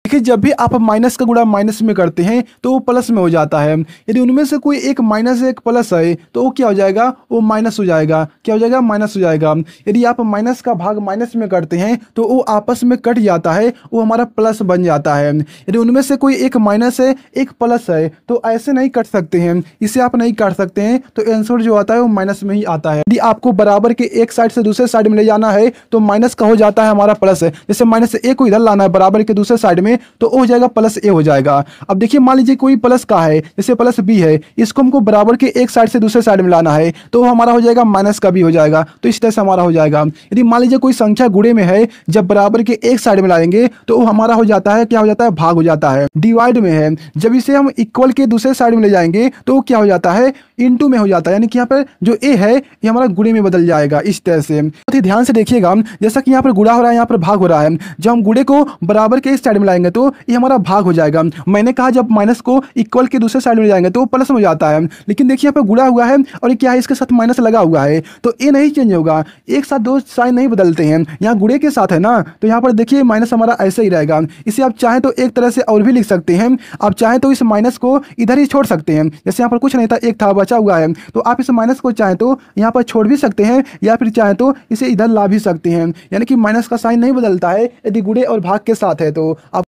देखिए जब भी आप माइनस का गुणा माइनस में करते हैं तो वो प्लस में हो जाता है। यदि उनमें से कोई एक माइनस एक प्लस है तो वो क्या हो जाएगा, वो माइनस हो जाएगा। क्या हो जाएगा, माइनस हो जाएगा। यदि आप माइनस का भाग माइनस में करते हैं तो वो आपस में कट जाता है, वो हमारा प्लस बन जाता है। यदि उनमें से कोई एक माइनस है एक प्लस है तो ऐसे नहीं कट सकते हैं, इसे आप नहीं काट सकते हैं, तो आंसर जो आता है वो माइनस में ही आता है। यदि आपको बराबर के एक साइड से दूसरे साइड में ले जाना है तो माइनस का हो जाता है हमारा प्लस है। जैसे माइनस ए को इधर लाना है बराबर के दूसरे साइड में तो हो जाएगा प्लस ए हो जाएगा। अब देखिए मान लीजिए कोई प्लस का है, जैसे प्लस बी है, इसको हमको बराबर के एक साइड से दूसरे साइड में लाना है तो हमारा हो जाएगा माइनस का भी हो जाएगा। तो इस तरह से हमारा हो जाएगा। यदि मान लीजिए कोई संख्या गुणे में है, जब बराबर के एक साइड में लाएंगे तो वो हमारा हो जाता है, क्या हो जाता है, भाग हो जाता है। डिवाइड में है, जब इसे हम इक्वल के दूसरे साइड में ले जाएंगे तो वो क्या हो जाता है, इनटू में हो जाता है। यानी कि यहाँ पर जो ए है ये हमारा गुणे में बदल जाएगा। इस तरह से बहुत ही ध्यान से देखिएगा, जैसा कि यहाँ पर गुणा हो रहा है, यहाँ पर भाग हो रहा है। जब हम गुणे को बराबर के इस साइड में लाएंगे तो ये हमारा भाग हो जाएगा। मैंने कहा जब माइनस को इक्वल के दूसरे साइड में जाएंगे तो प्लस में हो जाता है, लेकिन देखिए यहाँ पर गुणा हुआ है और ये क्या है, इसके साथ माइनस लगा हुआ है तो ये नहीं चेंज होगा। एक साथ दो साइन नहीं बदलते हैं, यहाँ गुणे के साथ है ना, तो यहाँ पर देखिए माइनस हमारा ऐसे ही रहेगा। इसे आप चाहें तो एक तरह से और भी लिख सकते हैं, आप चाहें तो इस माइनस को इधर ही छोड़ सकते हैं। जैसे यहाँ पर कुछ नहीं था, एक था बचा हुआ है, तो आप इस माइनस को चाहें तो यहाँ पर छोड़ भी सकते हैं या फिर चाहें तो इसे इधर ला भी सकते हैं। यानी कि माइनस का साइन नहीं बदलता है यदि गुणे और भाग के साथ है। तो आप